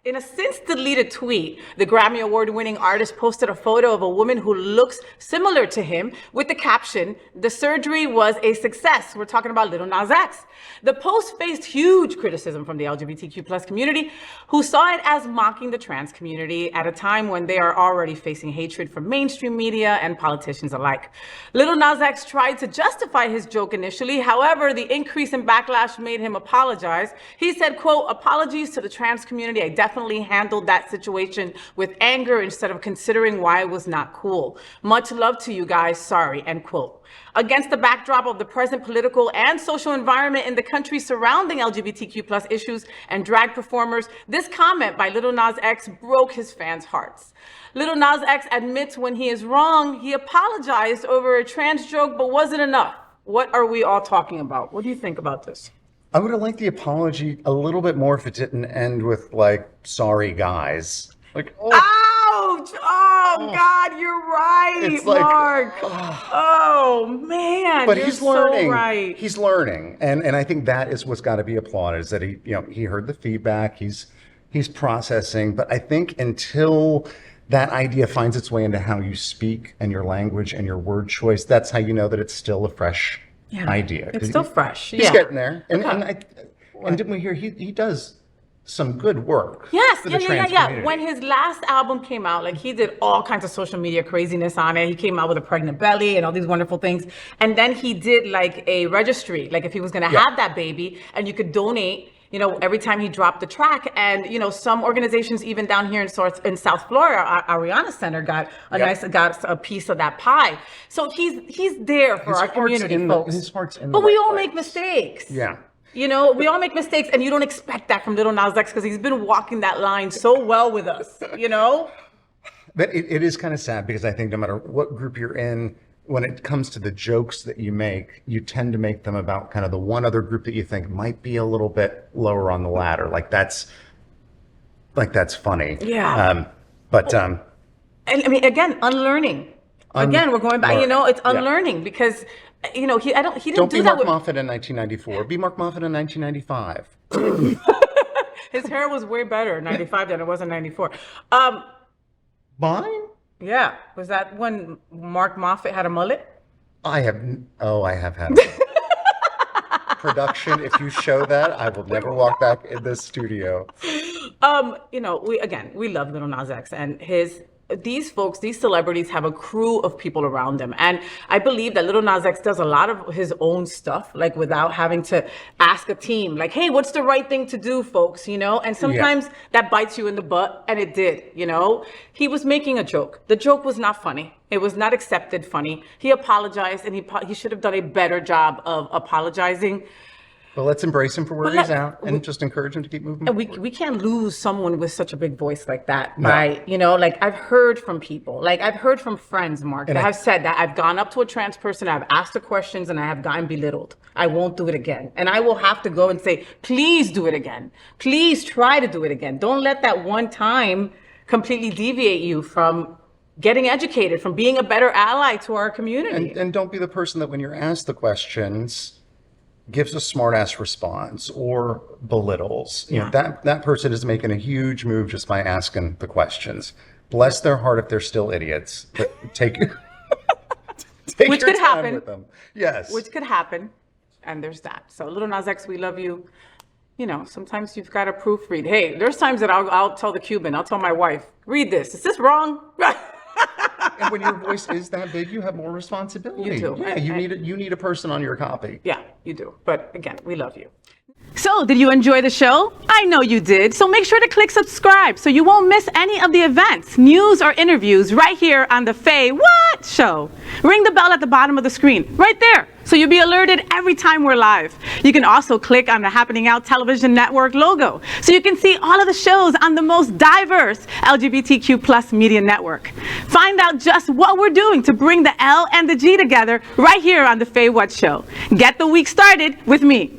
In a since-deleted tweet, the Grammy-award-winning artist posted a photo of a woman who looks similar to him with the caption, "The surgery was a success." We're talking about Lil Nas X. The post faced huge criticism from the LGBTQ+ community, who saw it as mocking the trans community at a time when they are already facing hatred from mainstream media and politicians alike. Lil Nas X tried to justify his joke initially. However, the increase in backlash made him apologize. He said, quote, "Apologies to the trans community. I definitely handled that situation with anger instead of considering why it was not cool. Much love to you guys. Sorry," end quote. Against the backdrop of the present political and social environment in the country surrounding LGBTQ+ issues and drag performers, this comment by Lil Nas X broke his fans' hearts. Lil Nas X admits when he is wrong. He apologized over a trans joke, but wasn't enough. What are we all talking about? What do you think about this? I would have liked the apology a little bit more if it didn't end with, like, "sorry guys." Like, oh. Ouch! Oh, God, you're right, It's like, Mark. Oh, man, But you're he's learning. so right. He's learning, and I think that is what's got to be applauded. Is that he heard the feedback. He's processing. But I think until that idea finds its way into how you speak and your language and your word choice, that's how you know that it's still a fresh idea. It's still fresh. He's getting there, and Okay. and didn't we hear he does some good work? Yes, for the trans yeah. community. When his last album came out, like, he did all kinds of social media craziness on it. He came out with a pregnant belly and all these wonderful things. And then he did like a registry, like if he was going to have that baby, and you could donate, every time he dropped the track. And, some organizations even down here in South Florida, Ariana Center got a piece of that pie. So he's there for our community, folks. His heart's in but the we right all place. make mistakes. Yeah. We all make mistakes, and you don't expect that from Lil Nas X because he's been walking that line so well with us, But it is kind of sad because I think no matter what group you're in, when it comes to the jokes that you make, you tend to make them about kind of the one other group that you think might be a little bit lower on the ladder. Like that's funny. Yeah. And I mean, again, unlearning. Again, we're going back. It's unlearning because he didn't don't do be that Mark with Moffat in 1994. Be Mark Moffat in 1995. his hair was way better in 95 than it was in 94. Mine? Yeah, was that when Mark Moffat had a mullet? I have had it. Production, if you show that, I will never walk back in this studio. We love Lil Nas X, and these celebrities have a crew of people around them. And I believe that Lil Nas X does a lot of his own stuff, like without having to ask a team, like, hey, what's the right thing to do, folks? And sometimes that bites you in the butt, and it did, He was making a joke. The joke was not funny. It was not accepted funny. He apologized, and he should have done a better job of apologizing. Well, let's embrace him for where he's at and just encourage him to keep moving forward. We can't lose someone with such a big voice like that. Right? I've heard from people, I've heard from friends, Mark, that have said that I've gone up to a trans person, I've asked the questions, and I have gotten belittled. I won't do it again. And I will have to go and say, please do it again. Please try to do it again. Don't let that one time completely deviate you from getting educated, from being a better ally to our community. And don't be the person that when you're asked the questions gives a smart-ass response or belittles. That person is making a huge move just by asking the questions. Bless their heart if they're still idiots. But take Which your could time happen. with them. Yes. Which could happen. And there's that. So Lil Nas X, we love you. Sometimes you've got to proofread. Hey, there's times that I'll tell the Cuban, I'll tell my wife, read this. Is this wrong? And when your voice is that big, you have more responsibility. You do. Yeah, you need a person on your copy. Yeah, you do. But again, we love you. So, did you enjoy the show? I know you did. So make sure to click subscribe so you won't miss any of the events, news, or interviews right here on the Faye What Show. Ring the bell at the bottom of the screen, right there, so you'll be alerted every time we're live. You can also click on the Happening Out Television Network logo so you can see all of the shows on the most diverse LGBTQ+ media network. Find out just what we're doing to bring the L and the G together right here on the Faye What Show. Get the week started with me.